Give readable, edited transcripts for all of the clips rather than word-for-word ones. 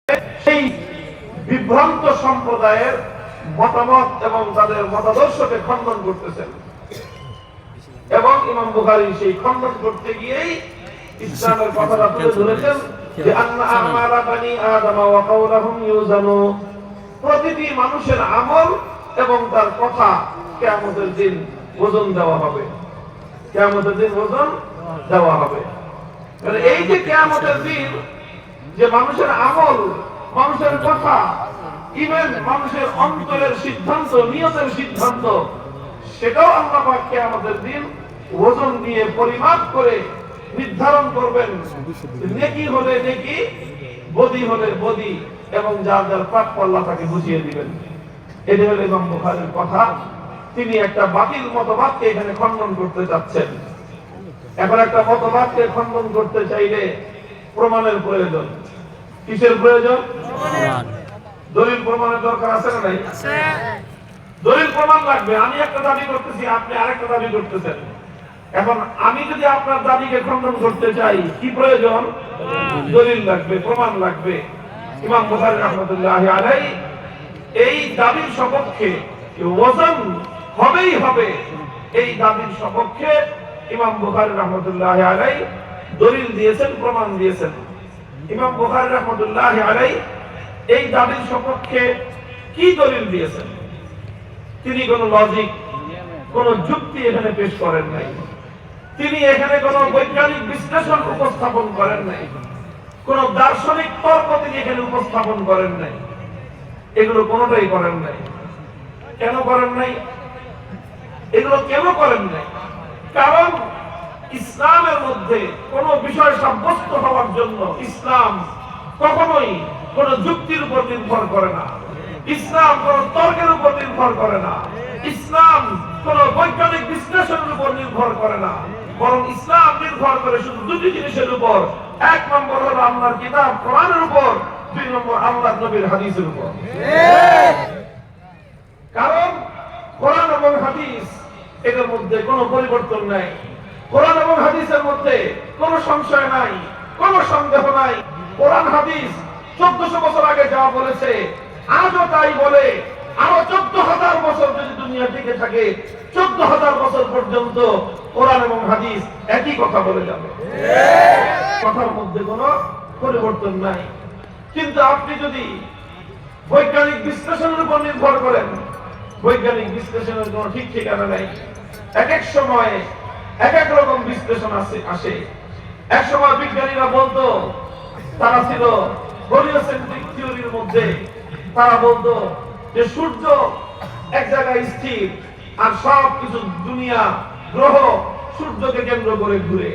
সেই বিভ্রান্ত সম্প্রদায়ের মতামত এবং তাদের মতাদর্শকে খণ্ডন করতেছেন এবং ইমাম বুখারী সেই খণ্ডন করতে গিয়েই ইসলামের কথাটা তুলে ধরেছেন যে আন্না আমালা বানি আদম ওয়া কাওলাহুম ইউজানু, প্রতিটি মানুষের আমল এবং তার কথা কিয়ামতের দিন ওজন দেওয়া হবে, কিয়ামতের দিন ওজন দেওয়া হবে। মানে এই যে কিয়ামতের দিন, যে মানুষের আমল, মানুষের কথা, ইভেন মানুষের অন্তরের সিদ্ধান্ত, নিয়তের সিদ্ধান্ত, সেটাও আল্লাহ পাক কিয়ামতের দিন ওজন দিয়ে পরিমাপ করে নির্ধারণ করবেন। নেকি হলে নেকি, বদি হলে বদি, এবং যার যার প্রাপ্য আল্লাহ তাকে বুঝিয়ে দিবেন। এটা হলো ইমাম বুখারীর কথা। তিনি একটা বাতিল মতবাদকে এখানে খণ্ডন করতে যাচ্ছেন। এখন একটা মতবাদকে খণ্ডন করতে চাইলে প্রমাণের প্রয়োজন। কিসের প্রয়োজন? দলিল প্রমাণের দরকার আছে না নাই? দলিল প্রমাণ লাগবে। আমি একটা দাবি করতেছি, আপনি আরেকটা দাবি করতেছেন। এখন আমি যদি আপনার দাবিকে খণ্ডন করতে চাই, কি প্রয়োজন? দলিল লাগবে, প্রমাণ লাগবে। ইমাম বুখারী রাহমাতুল্লাহি আলাইহি এই দাবির সপক্ষে ওজন হবেই হবে, এই দাবির সপক্ষে ইমাম বুখারী রাহমাতুল্লাহি আলাইহি দলিল দিয়েছেন, প্রমাণ দিয়েছেন। ইমাম বুখারী রাহমাতুল্লাহি আলাইহি এই দাবির সপক্ষে কি দলিল দিয়েছেন? তিনি কোনো লজিক, কোন যুক্তি এখানে পেশ করেন নাই। তিনি এখানে কোন বৈজ্ঞানিক বিশ্লেষণ উপস্থাপন করেন নাই, কোন দার্শনিক তর্ক তিনি এখানে উপস্থাপন করেন নাই। এগুলো কোনটাই করেন নাই। কেন করেন নাই? এগুলো কেন করেন নাই? কারণ ইসলামের মধ্যে কোন বিষয় সাব্যস্ত হওয়ার জন্য ইসলাম কখনোই কোন যুক্তির উপর নির্ভর করে না। ইসলাম কোন তর্কের উপর নির্ভর করে না। ইসলাম কোন বৈজ্ঞানিক বিশ্লেষণের উপর নির্ভর করে না। বরং ইসলাম নির্ভর করে শুধু দুটি জিনিসের উপর। এক নম্বর হলো আল্লাহর কিতাব কোরআনের উপর, দুই নম্বর আল্লাহর নবীর হাদিসের উপর। কারণ কোরআন এবং হাদিস, এদের মধ্যে কোনো পরিবর্তন নাই। কোরআন এবং হাদিসের মধ্যে কোনো সংশয় নাই, কোনো সন্দেহ নাই। কোরআন হাদিস 1400 বছর আগে যা বলেছে আজও তাই বলে। আরো 14,000 বছর যদি দুনিয়া টিকে থাকে, 14,000 বছর পর্যন্ত কোরআন এবং হাদিস একই কথা বলে যাবে। কথার মধ্যে কোনো পরিবর্তন নাই। কিন্তু আপনি যদি বৈজ্ঞানিক বিশ্লেষণের উপর নির্ভর করেন, বৈজ্ঞানিক বিশ্লেষণের কোনো ঠিক ঠিকানা নাই। এক এক সময়ে এক এক রকম বিশ্লেষণ আসে। এক সময় বিজ্ঞানীরা বলতো, তারা ছিল হেলিওসেন্ট্রিক থিওরির মধ্যে, তারা বলতো যে সূর্য এক জায়গায় স্থির আর সব কিছু দুনিয়া, গ্রহ সূর্যকে কেন্দ্র করে ঘুরে।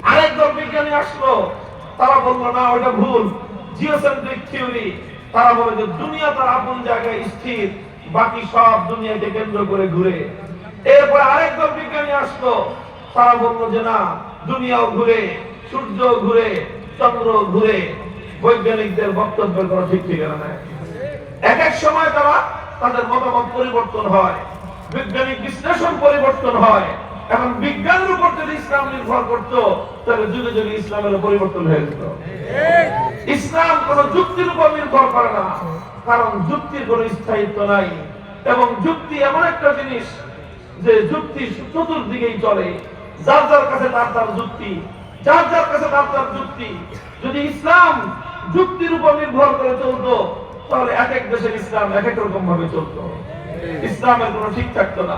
আরেকজন বিজ্ঞানী আসলো, তারা বললো না, ওটা ভুল, জিওসেন্ট্রিক থিওরি। তারা বলে যে দুনিয়া তার আপন জায়গায় স্থির, বাকি সব দুনিয়াকে কেন্দ্র করে ঘুরে। এরপর আরেকজন বিজ্ঞানী আসলো, তারা বললো যে না, দুনিয়াও ঘুরে, সূর্য ঘুরে, চন্দ্র ঘুরে। বৈজ্ঞানিকদের বক্তব্যের কোনো ঠিক ঠিকানা নাই। এক এক সময় তারা তাদের মতামত পরিবর্তন হয়, বৈজ্ঞানিক বিশ্লেষণ পরিবর্তন হয়। এখন বিজ্ঞানের উপর যদি ইসলাম নির্ভর করতো, তাহলে যুগে যুগে ইসলামের পরিবর্তন হয়ে যেত। ইসলাম কোন যুক্তির উপর নির্ভর করে না, কারণ যুক্তির কোন স্থায়িত্ব নাই। এবং যুক্তি এমন একটা জিনিস যে যুক্তি চতুর্দিকেই চলে। যার যার কাছে তার তার যুক্তি, যার যার কাছে তার তার যুক্তি। যদি ইসলাম যুক্তির উপর নির্ভর করে চলতো, তাহলে এক এক দেশের ইসলাম এক এক রকম ভাবে চলতো, ইসলামের কোনো ঠিক থাকতো না।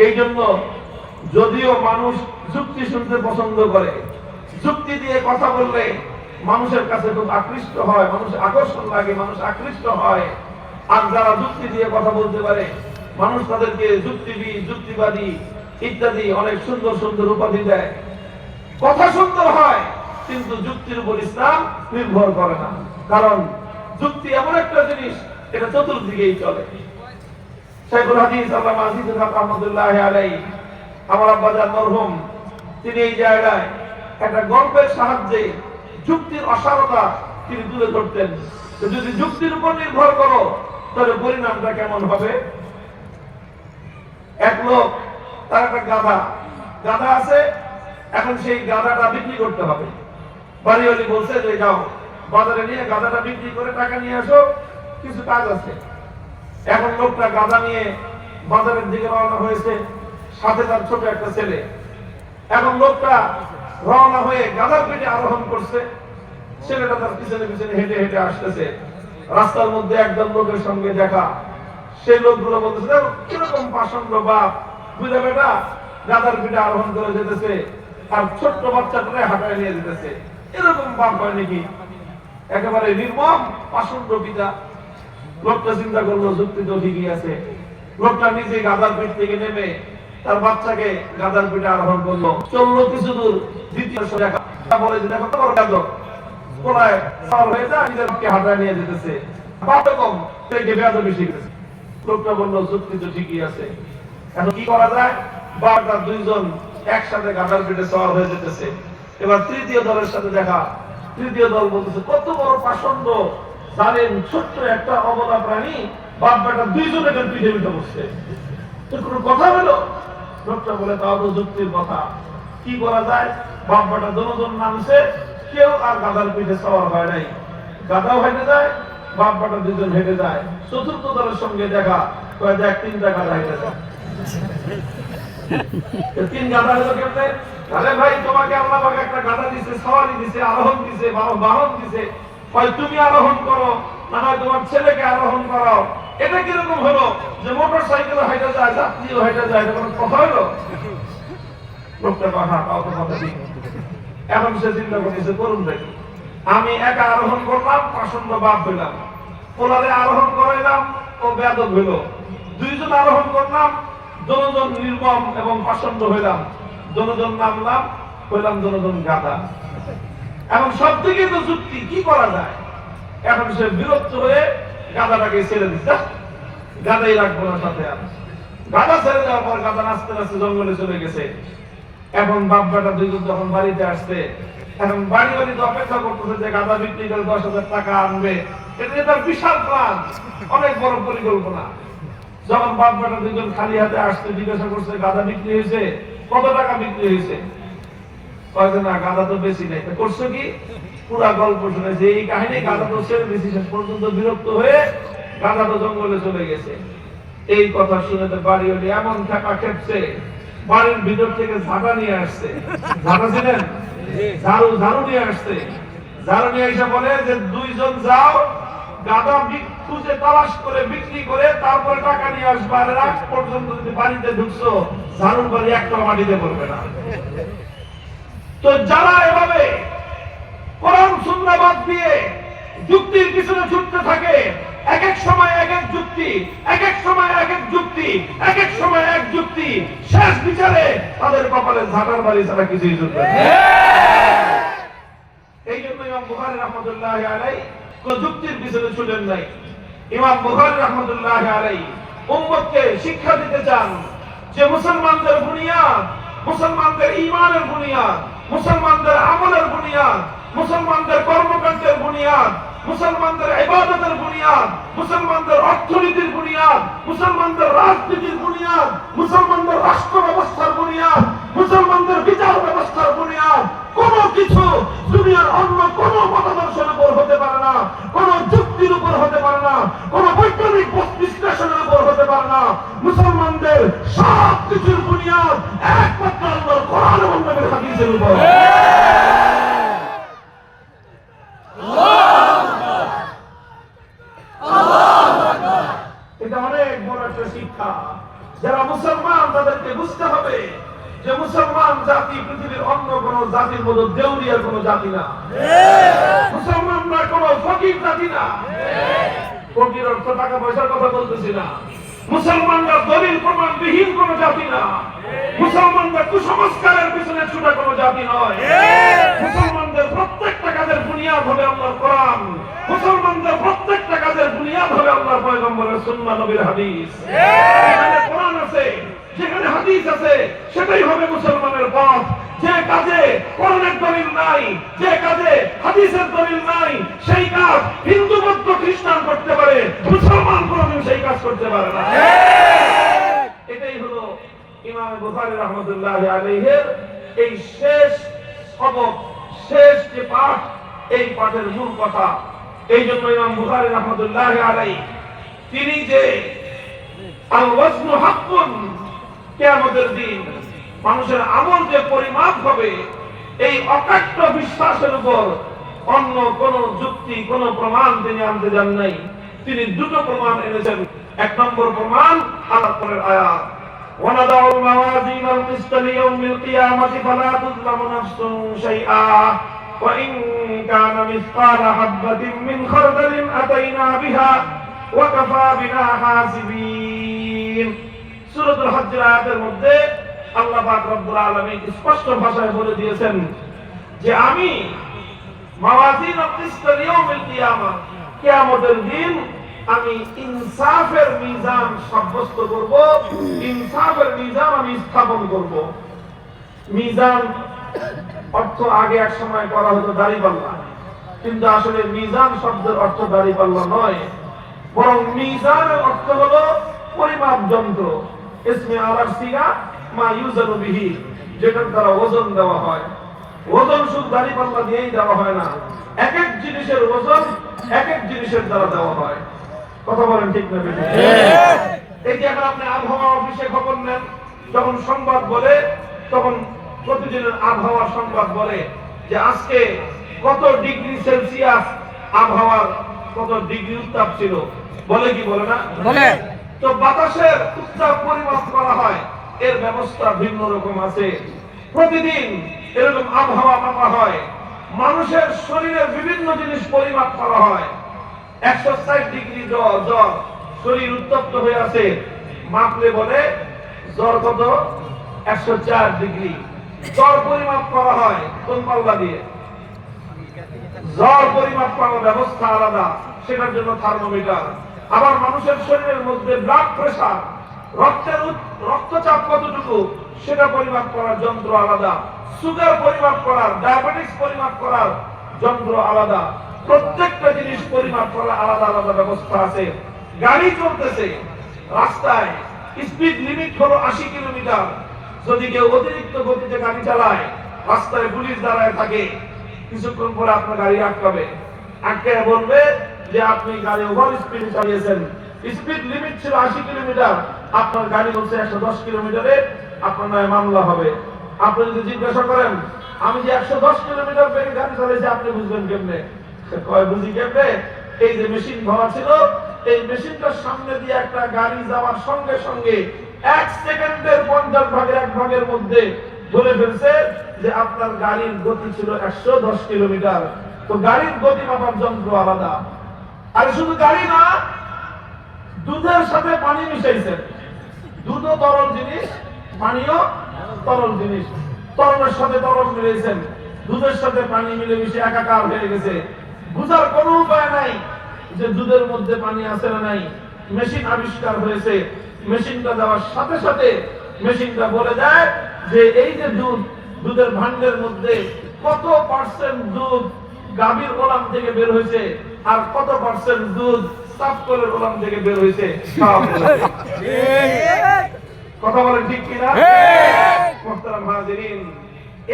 এই জন্য যদিও মানুষ যুক্তি শুনতে পছন্দ করে, যুক্তি দিয়ে কথা বললে মানুষের কাছে খুব আকৃষ্ট হয়, মানুষ আকর্ষণ লাগে, মানুষ আকৃষ্ট হয়। আর যারা যুক্তি দিয়ে কথা বলতে পারে, মানুষ তাদেরকে যুক্তিবিদ, যুক্তিবাদী ইত্যাদি অনেক সুন্দর সুন্দর উপাধি দেয়। কথা সুন্দর হয়, কিন্তু যুক্তির উপর ইসলাম নির্ভর করে না। কারণ যুক্তি এমন একটা জিনিস, এটা চতুর্দিকেই চলে। শাইখুল হাদিস আল্লামা আজিজুল হক রাহমাতুল্লাহি আলাইহি, আমার আব্বাজান মরহুম, তিনি এই জায়গায় একটা গল্পের সাহায্যে যুক্তির অসারতা তিনি তুলে ধরতেন। যদি যুক্তির উপর নির্ভর করো, তাহলে পরিণামটা কেমন হবে? এক লোক, তার একটা গাধা আছে, এখন সেই গাধাটা বিক্রি করতে হবে। বাড়িওয়ালি বলছে যে যাও বাজারে নিয়ে গাঁজাটা বিক্রি করে টাকা নিয়ে আসো, কিছু কাজ আছে। এখন লোকটা গাঁজা নিয়ে বাজারের দিকে রওনা হয়েছে, সাথে তার ছোট একটা ছেলে। এখন লোকটা রওনা হয়ে গাধার পেটে আরোহণ করছে, ছেলেটা তার পিছনে পিছনে হেঁটে হেঁটে আসতেছে। রাস্তার মধ্যে একদম লোকের সঙ্গে দেখা, সেই লোকগুলো বলতেছে কিরকম পাষণ্ড বাপ, বুঝলে বেটা, গাধার পেটে আরোহণ করে যেতেছে আর ছোট্ট বাচ্চাটাকে হাঁটায় নিয়ে যেতেছে, এরকম বাপ হয় নাকি? একেবারে নির্মম পাষণ্ড পিতা। লোকটা চিন্তা করলো যুক্তি তো ঠিকই আছে। লোকটা নিজে গাধার পিঠ থেকে নেমে তার বাচ্চাকে গাধার পিঠে আরোহণ করলো, চললো কিছু দূর, দ্বিতীয় দেখা বলে যে দেখো তোমার গাধক কোলায় সওয়ার হয়ে যায়, নিজেরকে হাঁটায় নিয়ে যেতেছে, বাপে কম থেকে বেয়াদবি শিখেছে। লোকটা বললো যুক্তি তো ঠিকই আছে, এখন কি করা যায়? বারটা দুইজন একসাথে গাধার পিঠে সওয়ার হয়ে যেতেছে। এবার তৃতীয় দলের সাথে দেখা, তৃতীয় দল বলতেছে কত বড় পাষণ্ড জানেন, ছোট্ট একটা অবলা প্রাণী, বাপ বেটা দুইজন এখন পিঠে পিঠে বসছে, কোনো কথা হলো? লোকটা বলে তাও তো যুক্তির কথা, কি করা যায়? বাপ বেটা দুজন নামছে, কেউ আর গাধার পিঠে সওয়ার হয় নাই, গাধাও হেঁটে যায়, বাপ বেটা দুজন হেঁটে যায়। চতুর্থ দলের সঙ্গে দেখা, দেখ তিনটা গাধা হেঁটে যায়। তিন গাধা হলো কেমনে? আরে ভাই, তোমাকে আল্লাহ পাক একটা গাধা দিছে, সওয়ারি দিছে, আরোহণ দিছে, বাহন দিছে, হয় তুমি আরোহণ করো, না হয় তোমার ছেলেকে আরোহণ করাও। এটা কিরকম হলো যে মোটর সাইকেল হাইটা যায়, যাত্রীও হাইটা যায়, এটা কোনো কথা হলো? লোকটা কথা তাও তো কথা ঠিক। এখন সে চিন্তা করতেছে করুন দেখি, আমি একা আরোহণ করলাম, পাষণ্ড বাপ হইলাম, পোলারে আরোহণ করাইলাম, ও বেয়াদব হইল, দুইজন আরোহণ করলাম, দুজন নির্মম এবং পাষণ্ড হইলাম, দুজন নামলাম, হইলাম দুজন গাধা। এখন সব থেকে তো যুক্তি, কি করা যায়? এখন সে বিরক্ত হয়ে গাধাটাকে ছেড়ে দিচ্ছে, গাধাই রাখবো না সাথে। আর গাধা ছেড়ে দেওয়ার পর গাধা নাচতে নাচতে জঙ্গলে চলে গেছে। এখন বাপ বেটা দুইজন যখন বাড়িতে আসছে, এখন বাড়ি বাড়িতে অপেক্ষা করতেছে যে গাধা বিক্রি করে 10,000 টাকা আনবে। এটা তার বিশাল প্ল্যান, অনেক বড় পরিকল্পনা। যখন বাপ বেটা দুইজন খালি হাতে আসছে, জিজ্ঞাসা করছে গাধা বিক্রি হয়েছে, কত টাকা বিক্রি হয়েছে? কয়েছে না, গাধা তো বেশি নাই। করছো কি? পুরা গল্প শুনেছে, এই কাহিনী গাধা তো ছেড়ে দিয়েছি, শেষ পর্যন্ত বিরক্ত হয়ে গাধা তো জঙ্গলে চলে গেছে। এই কথা শুনে তো বাড়ি হলে এমন খেপা খেপছে, বাড়ির ভিতর থেকে ঝাঁটা নিয়ে আসছে। ঝাঁটা ছিলেন? ঝাড়ু নিয়ে আসছে। ঝাড়ু নিয়ে এসে বলে যে দুইজন যাও, গাধা খুঁজে তালাশ করে বিক্রি করে তারপরে টাকা নিয়ে আসবে, আর আজ পর্যন্ত যদি বাড়িতে ঢুকছো, ঝাড়ুর বাড়ি একটা মাটিতে পড়বে না। তো যারা এভাবে কোরআন সুন্নাহ বাদ দিয়ে যুক্তির পিছনে ছুটতে থাকে, এক এক সময় এক এক যুক্তি, এক এক সময় এক এক যুক্তি, এক এক সময় এক যুক্তি, শেষ বিচারে তাদের কপালে ঝাঁটার বাড়ি ছাড়া কিছুই জুটবে না। এই জন্য ইমাম বুখারী রাহমাতুল্লাহি আলাইহি কোন যুক্তির পিছনে ছুটেন নাই। ইমাম বুখারী রাহমাতুল্লাহি আলাইহি উম্মতকে শিক্ষা দিতে চান যে মুসলমানদের বুনিয়াদ, মুসলমানদের ঈমানের বুনিয়াদ, মুসলমানদের আমলের বুনিয়াদ, মুসলমানদের কর্মকাণ্ডের বুনিয়াদ, মুসলমানদের ইবাদতের বুনিয়াদ, মুসলমানদের অর্থনীতির বুনিয়াদ, মুসলমানদের রাজনীতির বুনিয়াদ, মুসলমানদের রাষ্ট্র ব্যবস্থার বুনিয়াদ, মুসলমানদের বিচার ব্যবস্থার বুনিয়াদ কোনো কিছু দুনিয়ার অন্য কোন মতাদর্শের উপর হতে পারে না, কোন যুক্তির উপর হতে পারে না, কোন বৈজ্ঞানিক বিশ্লেষণের উপর হতে পারে না। মুসলমানদের সব কিছুর বুনিয়াদ একমাত্র আল্লাহর কোরআন এবং নবীর হাদিসের উপর। এটা অনেক বড় একটা শিক্ষা। যারা মুসলমান তাদেরকে বুঝতে হবে যে মুসলমান জাতি পৃথিবীর অন্য কোন জাতির মতো দেউলিয়ার কোন জাতি না। মুসলমানরা কোন ফকির জাতি না। ফকির অর্থ টাকা পয়সার কথা বলতেছি না। মুসলমানরা দলিল প্রমাণ বিহীন কোন জাতি না। মুসলমানরা কুসংস্কারের পিছনে ছুটা কোন জাতি নয়। মুসলমানদের প্রত্যেকটা কাজের বুনিয়াদ হবে আল্লাহর কোরআন। মুসলমানদের প্রত্যেকটা কাজের বুনিয়াদ হবে আল্লাহর পয়গম্বরের সুন্নাহ নবীর হাদিস। যেখানে কোরআন আছে, যেখানে হাদিস আছে, সেটাই হবে মুসলমানের পথ। যে কাজে কোরআনের দলিল নাই, যে কাজে হাদিসের দলিল নাই, সেই কাজ হিন্দু বৌদ্ধ খ্রিস্টান করতে পারে, মুসলমান কোনদিন সেই কাজ করতে পারে না। এটাই হলো ইমাম বুখারী রাহমাতুল্লাহি আলাইহির এই শেষ সবক, শেষ যে পাঠ, এই পাঠের মূল কথা। এই জন্য ইমাম বুখারী রাহমাতুল্লাহি আলাইহি তিনি যে আল ওয়াজনু হাক্কুন, কিয়ামতের দিন মানুষের আমল যে পরিমাপ হবে, এই অকাট্য বিশ্বাসের উপর অন্য কোন যুক্তি, কোন প্রমাণ তিনি আনতে যান নাই। তিনি দুটো প্রমাণ এনেছেন। এক নম্বর প্রমাণ আল্লাহর পরের আয়াত, وَنَضَعُ الْمَوَازِينَ الْقِسْطَ لِيَوْمِ الْقِيَامَةِ فَلَا تُظْلَمُ نَفْسٌ شَيْئًا وَإِنْ كَانَ مِثْقَالَ حَبَّةٍ مِّنْ خَرْدَلٍ أَتَيْنَا بِهَا وَكَفَى بِنَا حَاسِبِينَ। সূরাতুল হজ্জের আয়াতের মধ্যে আল্লাহ পাক রব্বুল আলামিন স্পষ্ট ভাষায় বলে দিয়েছেন যে আমি মাওয়াজিনুল কিসত লিয়াউমিল কিয়ামা, কিয়ামতের দিন আমি ইনসাফের মিজান সাব্যস্ত করব, ইনসাফের মিজান আমি স্থাপন করব। মিজান অর্থ আগে এক সময় করা হতো দাড়িপাল্লা, কিন্তু আসলে মিজান শব্দের অর্থ দাড়িপাল্লা নয়, বরং মিজানের অর্থ হলো পরিমাপ যন্ত্র। ইসমে আলার সিগা মা ইউজানু বিহি, যেটার দ্বারা ওজন দেওয়া হয়। ওজন শুধু দাড়িপাল্লা দিয়েই দেওয়া হয় না, এক এক জিনিসের ওজন এক এক জিনিসের দ্বারা দেওয়া হয়। কথা বলেন ঠিক না বেঠিক? এই যে এখন আপনি আবহাওয়া অফিসে খবর নেন, যখন সংবাদ বলে তখন প্রতিদিনের আবহাওয়ার সংবাদ বলে যে আজকে কত ডিগ্রি সেলসিয়াস আবহাওয়ার কত ডিগ্রি উত্তাপ ছিল, বলে কি বলে না? বলে। তো বাতাসের উত্তাপ পরিমাপ করা হয়, এর ব্যবস্থা ভিন্ন রকম আছে। প্রতিদিন এরকম আবহাওয়া মাপা হয়। মানুষের শরীরের বিভিন্ন জিনিস পরিমাপ করা হয়। 160 ডিগ্রি জ্বর, শরীর উত্তপ্ত হয়ে আছে, মাপলে বলে জ্বর কত? 104 ডিগ্রি। জ্বর পরিমাপ করা হয় কোন পাল্লা দিয়ে? জ্বর পরিমাপ করার ব্যবস্থা আলাদা, সেটার জন্য থার্মোমিটার। আবার মানুষের শরীরের মধ্যে ব্লাড প্রেসার, রক্তচাপ কতটুকু, সেটা পরিমাপ করার যন্ত্র আলাদা। সুগার পরিমাপ করার, ডায়াবেটিস পরিমাপ করার যন্ত্র আলাদা। প্রত্যেকটা জিনিস পরিমাপ করার আলাদা আলাদা ব্যবস্থা আছে। গাড়ি চলতেছে রাস্তায়, স্পিড লিমিট হলো 80 কিলোমিটার। যদি কেউ অতিরিক্ত গতিতে গাড়ি চালায়, রাস্তায় পুলিশ দাঁড়ায় থাকে, কিছুক্ষণ পরে আপনার গাড়ি আটকাবে, আটকায় বলবে যে আপনি গাড়ি ওভার স্পিডে চালিয়েছেন। স্পিড লিমিট ছিল 80 কিলোমিটার, আপনার গাড়ি বলছে 110 কিলোমিটারে, আপনার নামে মামলা হবে। আপনি যদি জিজ্ঞাসা করেন আমি যে 110 কিলোমিটার বেগে গাড়ি চালিয়েছি, আপনি বুঝবেন কেমনে? কয় বুঝি কেমনে? এই যে মেশিন ধরা ছিল, এই মেশিনটার সামনে দিয়ে একটা গাড়ি যাওয়ার সঙ্গে সঙ্গে 1 সেকেন্ডের 50 ভাগের 1 ভাগের মধ্যে ধরে ফেলছে যে আপনার গাড়ির গতি ছিল 110 কিলোমিটার। তো গাড়ির গতি মাপার যন্ত্র আলাদা। আর শুধু গাড়ি না, দুধের সাথে পানি মিশাইছেন। দুধও তরল জিনিস, পানিও তরল জিনিস। তরলের সাথে তরল মিলাইছেন, দুধের সাথে পানি মিলে মিশে একাকার হয়ে গেছে। বুঝার কোনো উপায় নাই যে দুধের মধ্যে পানি আছে না নাই। মেশিন আবিষ্কার হয়েছে, মেশিনটা দেওয়ার সাথে সাথে মেশিনটা বলে দেয় যে এই যে দুধের ভান্ডের মধ্যে কত পার্সেন্ট দুধ গাভীর ওলান থেকে বের হয়েছে আর কত পার্সেন্ট দুধ সাপকলের ওলান থেকে বের হয়েছে। কথা বলেন ঠিক কিনা? মুহতারাম হাজিরিন,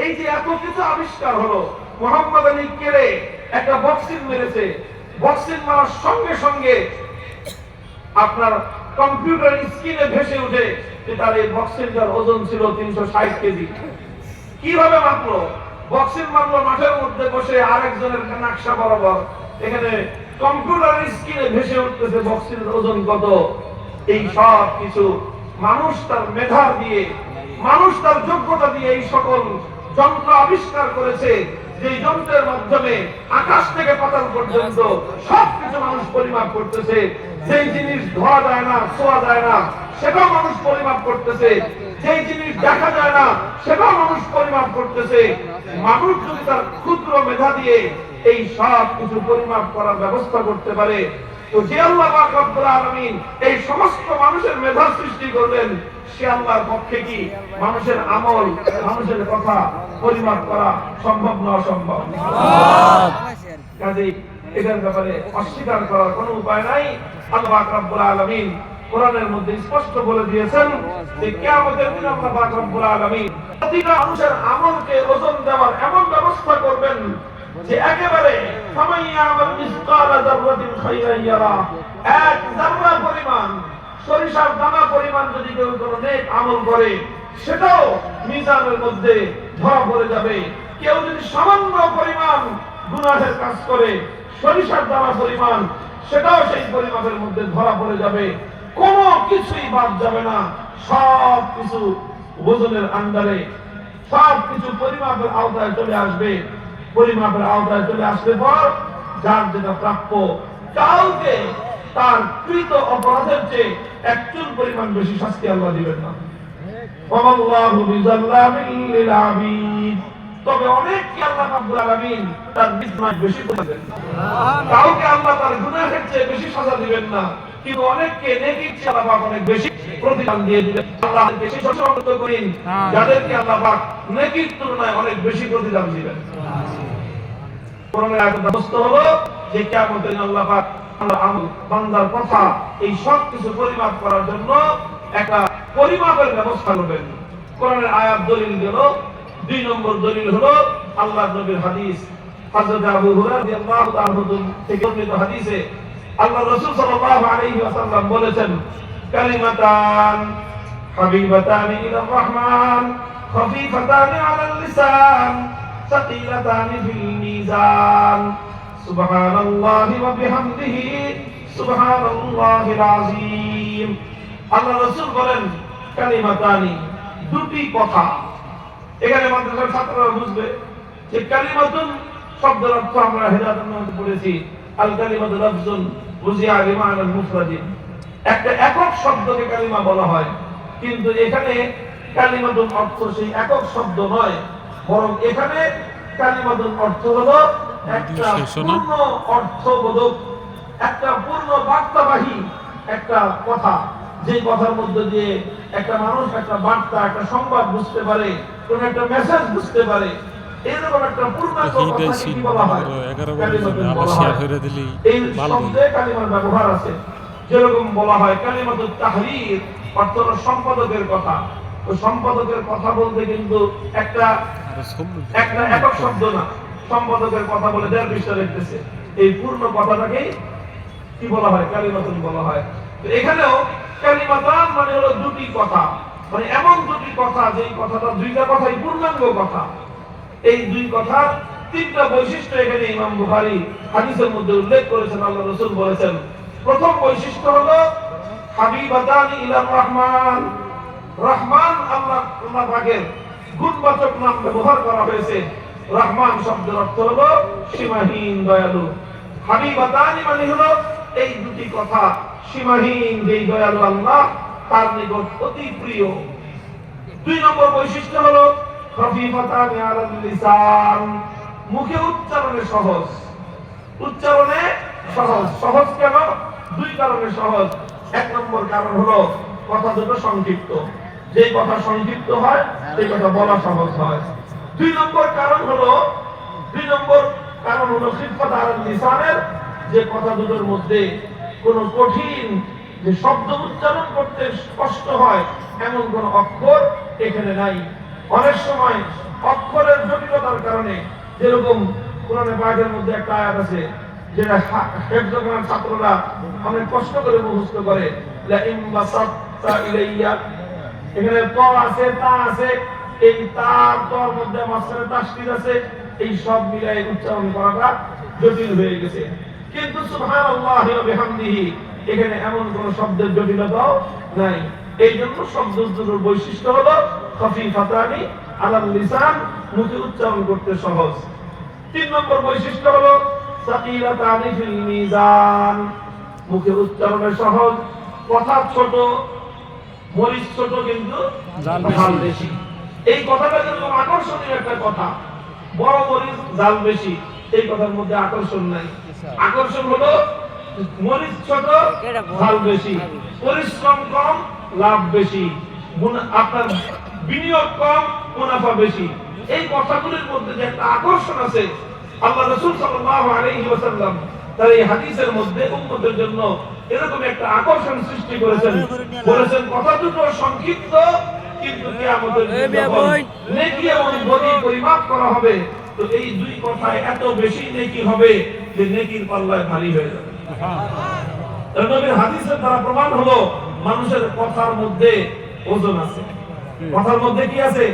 এই যে এত কিছু আবিষ্কার হলো, মোহাম্মদ আলী কেড়ে একটা বক্সিং মেরেছে, বক্সিং মারার সঙ্গে সঙ্গে আপনার কম্পিউটার স্ক্রিনে ভেসে উঠে যে তার এই বক্সিংটার ওজন ছিল 360 কেজি। কিভাবে মাপলো? বক্সিং মারলো মাঠের মধ্যে বসে আরেকজনের নাকশা বরাবর, এখানে কম্পিউটার স্ক্রিনে ভেসে উঠতেছে বক্সিং ওজন কত। এই সব কিছু মানুষ তার মেধা দিয়ে, মানুষ তার যোগ্যতা দিয়ে এই সকল যন্ত্র আবিষ্কার করেছে, যে যন্ত্রের মাধ্যমে আকাশ থেকে পাতাল পর্যন্ত সবকিছু মানুষ পরিমাপ করতেছে। যেই জিনিস ধোয়া যায় না, ছোঁয়া যায় না, সেটাও মানুষ পরিমাপ করতেছে। যেই জিনিস দেখা যায় না, সেটাও মানুষ পরিমাপ করতেছে। মানুষ যদি তার ক্ষুদ্র মেধা দিয়ে এই সব কিছু পরিমাপ করার ব্যবস্থা করতে পারে, তো যে আল্লাহ পাক রব্বুল আলামিন এই সমস্ত মানুষের মেধা সৃষ্টি করলেন, সে আল্লাহর পক্ষে কি মানুষের আমল, মানুষের কথা পরিমাপ করা সম্ভব না অসম্ভব? কাজেই এটার ব্যাপারে অস্বীকার করার কোনো উপায় নাই। আল্লাহ পাক রব্বুল আলামিন কোরআনের মধ্যে স্পষ্ট বলে দিয়েছেন যে কিয়ামতের দিন আল্লাহ পাক রব্বুল আলামিন প্রতিটা মানুষের আমলকে ওজন দেওয়ার এমন ব্যবস্থা করবেন যে একেবারে ফামাইয়ামাল মিসকালা যাররাতিন খাইরান ইয়ারা, এক যাররা পরিমাণ, সরিষার দানা পরিমাণ যদি কেউ কোনো নেক আমল করে সেটাও মিজানের মধ্যে ধরা পড়ে যাবে। কেউ যদি সামান্য পরিমাণ গুনাহের কাজ করে, সরিষার দানা পরিমাণ, সেটাও সেই পরিমাণের মধ্যে ধরা পড়ে যাবে। কোনো কিছুই বাদ যাবে না, সব কিছু ওজনের আন্ডারে, সব কিছু পরিমাপের আওতায় চলে আসবে। পরিমাপের আওতায় চলে আসলে পর যার যেটা প্রাপ্য, কাউকে তার কৃত অপরাধের চেয়ে এক চুল পরিমাণ বেশি শাস্তি আল্লাহ দিবেন না। ওয়াল্লাহু বিযাল্লামিল লিল আবিদ, তবে অনেককে আল্লাহ রাব্বুল আলামিন তার নিয়ামত বেশি করবেন। কাউকে আল্লাহ তার গুনাহের চেয়ে বেশি সাজা দিবেন না, কিন্তু অনেককে নেকির চেয়ে আল্লাহ পাক অনেক বেশি প্রতিদান দিয়ে দিবেন। আল্লাহ বেশি সচেতন করেন যাদেরকে আল্লাহ পাক নেকির তুলনায় অনেক বেশি প্রতিদান দিবেন। কোরআনের আয়াত ব্যবস্থ হলো যে কিয়ামতের দিন আল্লাহ পাক বান্দার কথা এই সব কিছু পরিমাপ করার জন্য একটা পরিমাপের ব্যবস্থা করবেন। কোরআনের আয়াত দলিল গেল। 2 নম্বর দলিল হলো আল্লাহর নবীর হাদিস। হযরত আবু হুরায়রা রাদিয়াল্লাহু তাআলা থেকে বর্ণিত হাদিসে আল্লাহ রাসূল সাল্লাল্লাহু আলাইহি ওয়াসাল্লাম বলেছেন, কালিমাতান হাবিবাতান ইলার রহমান খফিফাতান আলাল লিসান সাকিলাতান ফিল মিজান সুবহানাল্লাহি ওয়া বিহামদিহি সুবহানাল্লাহিল আযীম। আল্লাহ রাসূল বলেন, কালিমাতানি, দুটি কথা। এখানে মাদ্রাসার ছাত্ররা বুঝবে যে কালিমাতুন শব্দের অর্থ আমরা হেদায়েতের মধ্যে পড়েছি, আল কালিমাতু লাফজুন বুজিয়া বিমানাল মুফরাদিন, একটা একক শব্দকে কালিমা বলা হয়। কিন্তু এখানে কালিমাতুন অর্থ সেই একক শব্দ নয়, বরং এখানে কালিমাতুন অর্থ হলো একটা পূর্ণ অর্থবোধক, একটা পূর্ণ বার্তাবাহী একটা কথা, যে কথার মধ্যে দিয়ে একটা মানুষ একটা বার্তা, একটা সংবাদ বুঝতে পারে, কোন একটা মেসেজ বুঝতে পারে। এরকম একটা পূর্ণাঙ্গ কথাকে কি বলা হয়? কালিমাতুন বলা হয়। এই শব্দে কালিমার ব্যবহার আছে। যেরকম বলা হয় কালিমাতুত তাহরীর, অর্থ হলো সম্পাদকের কথা। তো সম্পাদকের কথা বলতে কিন্তু একটা একক শব্দ না, সম্পাদকের কথা বলে 1.5 পৃষ্ঠা লিখতেছে। এই পূর্ণ কথাটাকেই কি বলা হয়? কালিমাতুন বলা হয়। তো এখানেও কালিমাতান মানে হলো দুটি কথা, মানে এমন দুটি কথা যেই কথাটা দুইটা কথাই পূর্ণাঙ্গ কথা। এই দুই কথার 3টা বৈশিষ্ট্য এখানে ইমাম বুখারী হাদিসের মধ্যে উল্লেখ করেছেন। আল্লাহ রাসূল বলেছেন, প্রথম বৈশিষ্ট্য হলো হাবিবাতান ইলার রহমান। রহমান আল্লাহ পাকের গুণবাচক নাম ব্যবহার করা হয়েছে। রহমান শব্দের অর্থ হলো সীমাহীন দয়ালু। হাবিবাতানি মানে হলো এই দুটি কথা সীমাহীন যেই দয়ালু আল্লাহ, তার নিকট অতি প্রিয়। 2 নম্বর বৈশিষ্ট্য হলো খফিফাতানি আলাল লিসান, মুখে উচ্চারণে সহজ। উচ্চারণে সহজ। সহজ কেন? 2 কারণে সহজ। 1 নম্বর কারণ হলো কথা দুটো সংক্ষিপ্ত। যেই কথা সংক্ষিপ্ত হয় সেই কথা বলা সহজ হয়। 2 নম্বর কারণ হলো খিফাত আলাল লিসানের, যে কথা দুটোর মধ্যে কোনো কঠিন যে শব্দ উচ্চারণ করতে কষ্ট হয় এমন কোন অক্ষর এখানে নাই। অনেক সময় অক্ষরের জটিলতার কারণে, যেরকম কোরআনে পাকের মধ্যে একটা আয়াত আছে যেটা হেফজ করার ছাত্ররা অনেক কষ্ট করে মুখস্থ করে, লা ইম বাসাতা ইলাইয়া, এখানে ত আছে, তা আছে, এই তার তর মধ্যে মাঝখানে তাসদীদ আছে, এই সব মিলাই উচ্চারণ করাটা জটিল হয়ে গেছে। কিন্তু সুবহানাল্লাহি ওয়া বিহামদিহি, এখানে এমন কোন শব্দের জটিলতাও নাই। এই জন্য শব্দ দুটোর বৈশিষ্ট্য হলো খফিফাতানি আলাল লিসান, মুখে উচ্চারণ করতে সহজ। 3 নম্বর বৈশিষ্ট্য হলো সাকিলাতানি ফিল মিজান, মুখে উচ্চারণে সহজ, কথা ছোট, মরিচ ছোট কিন্তু ঝাল বেশি। এই কথাটা যেরকম আকর্ষণীয় একটা কথা, বড় মরিচ ঝাল বেশি, এই কথার মধ্যে আকর্ষণ নাই। আকর্ষণ হলো মরিচ ছোট ঝাল বেশি, পরিশ্রম কম লাভ বেশি, আপনার বিনিয়োগ কম মুনাফা বেশি। এই কথাগুলির মধ্যে যে একটা আকর্ষণ আছে, আল্লাহ রাসূল সাল্লাল্লাহু আলাইহি ওয়াসাল্লাম তার এই হাদিসের মধ্যে উম্মতের জন্য এরকম একটা আকর্ষণ সৃষ্টি করেছেন। বলেছেন কথা দুটো সংক্ষিপ্ত, কিন্তু কিয়ামতের দিন যখন নেকি এবং বদি পরিমাপ করা হবে তো এই দুই কথায় এত বেশি নেকি হবে যে নেকির পাল্লায় ভারী হয়ে যাবে। নবীর হাদিসের দ্বারা প্রমাণ হলো মানুষের কথার মধ্যে ওজন আছে। কথার মধ্যে কি আছে?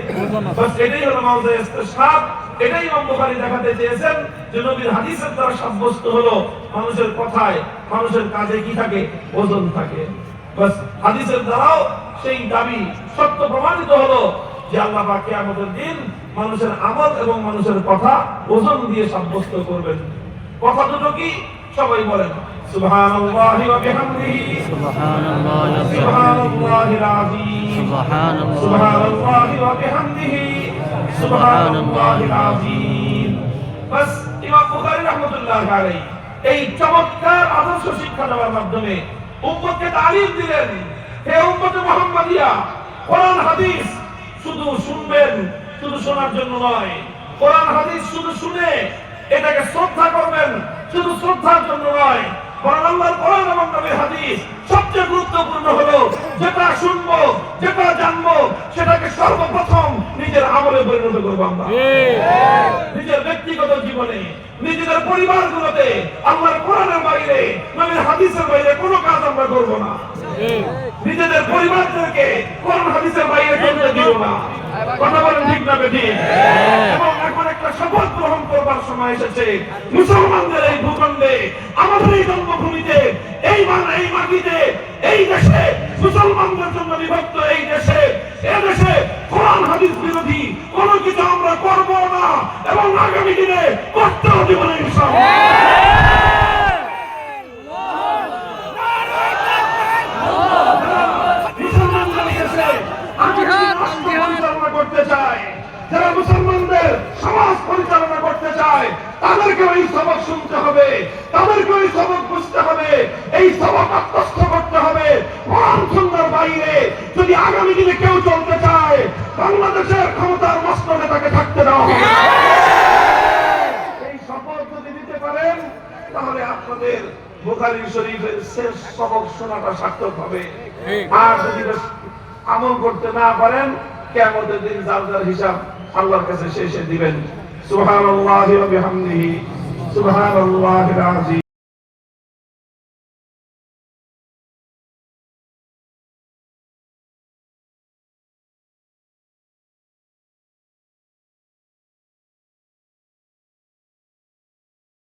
বাস এটাই হলো মাওজে ইস্তিশহাদ। এটাই ইমাম বুখারী দেখাতে চেয়েছেন যে নবীর হাদিসের দ্বারা সাব্যস্ত হলো মানুষের কথায়, মানুষের কাজে কি থাকে? ওজন থাকে। বাস হাদিসের দ্বারাও সেই দাবি সত্য প্রমাণিত হলো যে আল্লাহ পাক কিয়ামতের দিন মানুষের আমল এবং মানুষের কথা ওজন দিয়ে সাব্যস্ত করবেন। কথা দুটো কি? সবাই বলেন সুবহানাল্লাহি ওয়া বিহামদিহি, সুবহানাল্লাহিল আযীম, সুবহানাল্লাহি ওয়া বিহামদিহি, সুবহানাল্লাহিল আযীম। বাস ইমাম বুখারী রাহমাতুল্লাহি আলাইহি এই চমৎকার আদর্শ শিক্ষা দেওয়ার মাধ্যমে উম্মতকে তালিম দিলেন, হে উম্মতে মুহাম্মাদিয়া, কোরআন হাদিস শুধু শুনবেন, শুধু শোনার জন্য নয়। কোরআন হাদিস শুধু শুনে এটাকে শ্রদ্ধা করবেন, শুধু শ্রদ্ধার জন্য নয়, বরং আল্লাহর কোরআন এবং নবীর হাদিস সবচেয়ে গুরুত্বপূর্ণ হলো যেটা শুনবো, যেটা জানবো, সেটাকে সর্বপ্রথম নিজের আমলে পরিণত করবো। আমরা নিজের ব্যক্তিগত জীবনে, নিজেদের পরিবারগুলোতে আল্লাহর কোরআনের বাইরে, নবীর হাদিসের বাইরে কোনো কাজ আমরা করবো না। নিজেদের পরিবারদেরকে কোরআন হাদিসের বাইরে চলতে দিব না। কথা বলেন ঠিক না বেঠিক? এবং এখন একটা শপথ গ্রহণ করবার সময় এসেছে। মুসলমানদের এই ভূখণ্ডে, আমাদের এই জন্মভূমিতে, এই মাটিতে, এই দেশে, মুসলমানদের জন্য বিভক্ত এই দেশে, এদেশে কোরআন হাদিস বিরোধী কোনো কিছু আমরা করব না এবং আগামী দিনে করতেও দিব না ইনশাআল্লাহ। করতে চায়, যারা মুসলমানদের সমাজ পরিচালনা করতে চায়, তাদেরকে এই সবক শুনতে হবে, তাদেরকে এই সবক বুঝতে হবে, এই সবক আত্মস্থ করতে হবে। কোরআন সুন্নাহর বাইরে যদি আগামী দিনে কেউ চলতে চায়, বাংলাদেশের ক্ষমতার মস্তকে তাকে থাকতে দেওয়া হবে। এই শপথ যদি নিতে পারেন, তাহলে আপনাদের বুখারী শরীফের শেষ সবক শোনাটা সার্থক হবে। আর যদি আমল করতে না পারেন, কিয়ামতের দিন যার যার হিসাব আল্লাহর কাছে শেষে দিবেন। সুবহানাল্লাহি ওয়া বিহামদিহি, সুবহানাল্লাহিল আযীম।